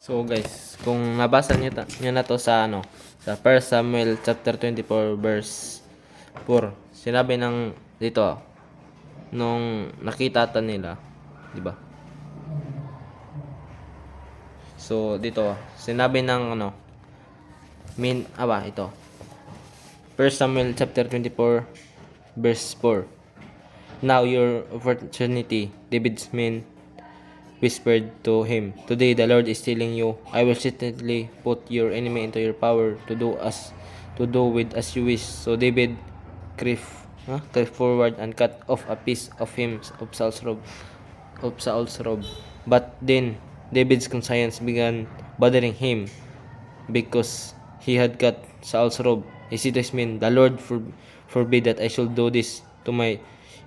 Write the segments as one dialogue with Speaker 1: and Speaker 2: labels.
Speaker 1: So guys, kung nabasa niyo na to sa sa 1 Samuel chapter 24 verse 4. Sinabi ng dito nung nakita ta nila, 'di ba? So dito, sinabi ng ito. 1 Samuel chapter 24 verse 4. Now your opportunity, David's men whispered to him, "Today the Lord is telling you, I will certainly put your enemy into your power to do with as you wish." So David crept forward and cut off a piece of him of Saul's robe. But then David's conscience began bothering him because he had cut Saul's robe. He said to his men, "The Lord forbid that I should do this to my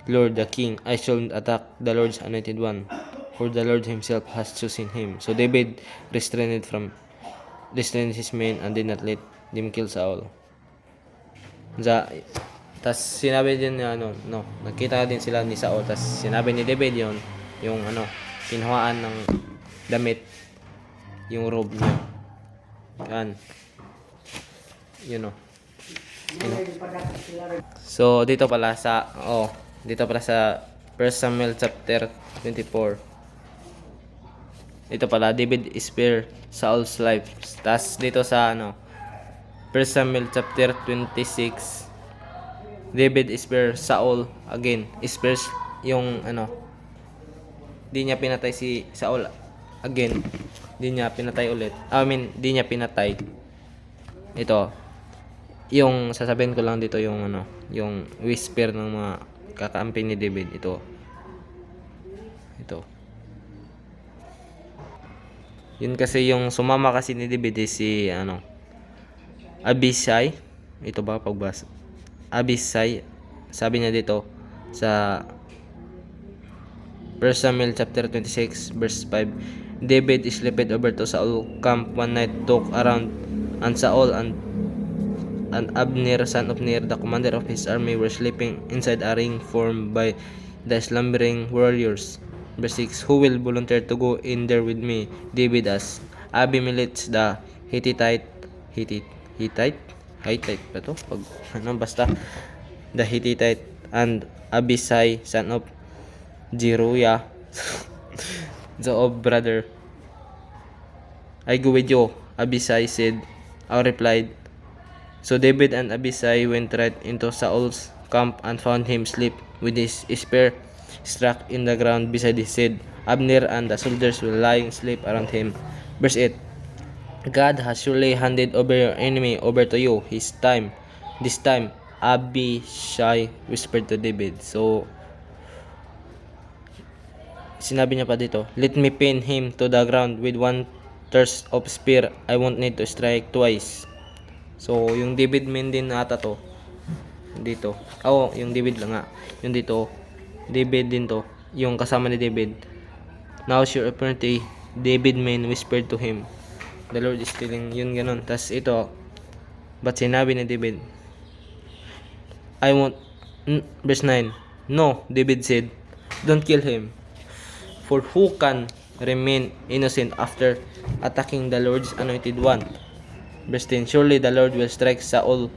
Speaker 1: Lord the king. I shall attack the Lord's anointed one, for the Lord himself has chosen him." So David restrained his men and did not let them kill Saul. Tas sinabi din niya nakita din sila ni Saul, tas sinabi ni David yung kinuhaan ng damit, yung robe niya. Yan. So dito pala sa 1 Samuel chapter 24. Dito pala David spare Saul's life. Tas dito sa 1 Samuel chapter 26, David spare Saul again. Spares yung di niya pinatay si Saul again. Di niya pinatay ulit. Di niya pinatay. Ito. Yung sasabihin ko lang dito yung yung whisper ng mga kakaampi ni David. Ito. Yun kasi yung sumama kasi ni David si Abisai. Ito ba pagbasa? Abisai. Sabi niya dito sa 1 Samuel chapter 26 verse 5. David slept over to Saul camp one night, took around, and Saul and Abner son of Ner, the commander of his army, were sleeping inside a ring formed by the slumbering warriors. Verse 6. Who will volunteer to go in there with me? David asked. Abimelech the Hittite ba to? Basta. The Hittite and Abisai son of Zeruiah Joab brother. I go with you, Abisai said. I replied. So David and Abisai went right into Saul's camp and found him asleep with his spear struck in the ground beside his head. Abner and the soldiers were lying asleep around him. Verse 8. God has surely handed over your enemy over to you. This time, Abishai whispered to David. So, sinabi niya pa dito, let me pin him to the ground with one thrust of spear. I won't need to strike twice. So, yung David men din ata to. Dito. Yung David lang nga. Yung dito, David din to. Yung kasama ni David. Now's your opportunity. David men whispered to him. The Lord is telling, yun ganon. Tas ito, but sinabi ni David, verse 9. No, David said, don't kill him. For who can remain innocent after attacking the Lord's anointed one? Verse 10. Surely the Lord will strike Saul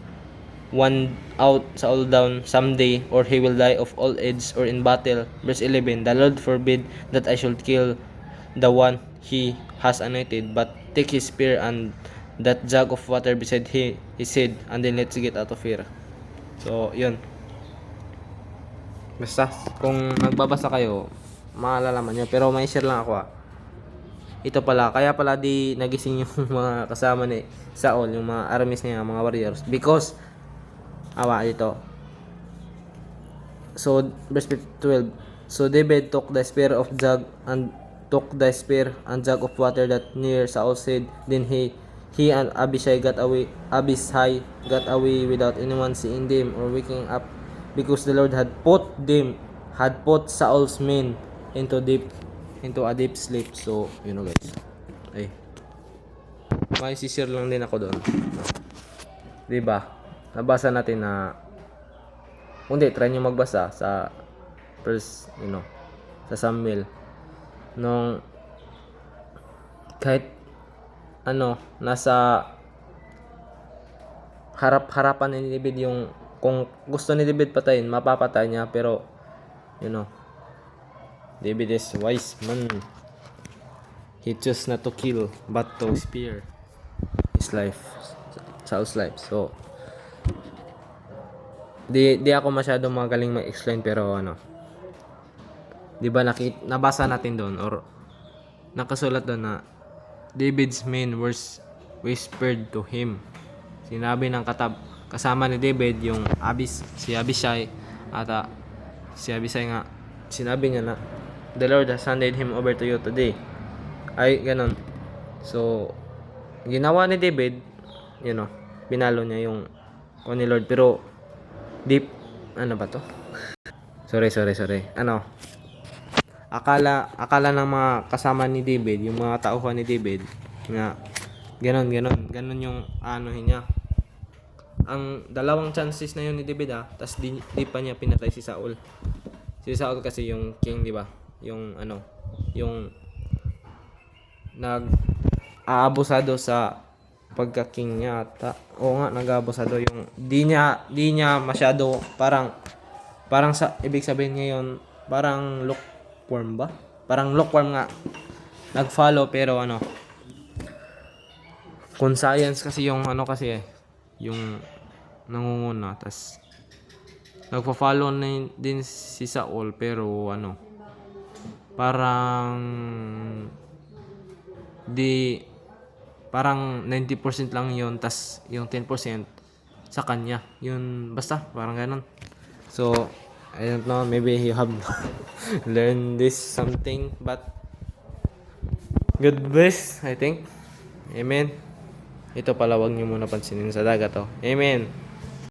Speaker 1: down someday, or he will die of old age or in battle. Verse 11. The Lord forbid that I should kill the one he has anointed, but take his spear and that jug of water beside his head, and then let's get out of here. So, yun. Basta, kung nagbabasa kayo, maalalaman nyo. Pero may share lang ako Ito pala, kaya pala di nagising yung mga kasama ni Saul, yung mga armies niya, mga warriors. Because, ito. So, verse 12. So David took the spear and jug of water that near Saul's head. Then he and Abishai got away without anyone seeing them or waking up, because the Lord had put Saul's men into a deep sleep. So, guys. May share lang din ako doon. 'Di ba? Nabasa natin na try nyo magbasa sa first, sa Samuel. Nung kahit nasa harap-harapan ni David yung kung gusto ni David patayin, mapapatay niya, pero you know, David is wise man. He chose not to kill but to spare his life, Saul's life. So di ako masyadong magaling mag-explain, pero 'di ba nabasa natin doon or nakasulat doon na David's men words whispered to him. Sinabi ng kasama ni David yung si Abishai, at si Abishai nga sinabi niya na the Lord has handed him over to you today. Ay ganon. So ginawa ni David, pinalo niya yung ni Lord, pero deep ba to? Sorry. Akala ng mga kasama ni David, yung mga tauhan ni David, nga ganon yung niya. Ang dalawang chances na yun ni David, tas di pa niya pinatay si Saul. Si Saul kasi yung king, di ba? Yung yung nag-aabusado sa pagka-king niya ata. Oo nga, nag-aabusado yung di niya masyado parang sa ibig sabihin ngayon, parang lukewarm ba? Parang lukewarm nga. Nag-follow, pero kung science kasi yung yung nangunguna, tas nagpa-follow na din si Saul, pero parang parang 90% lang yun, tas yung 10% sa kanya yun, basta parang ganun. So I don't know, maybe you have learned this something, but good bless, I think. Amen. Ito pala, wag niyo muna pansinin sa dagat, Amen.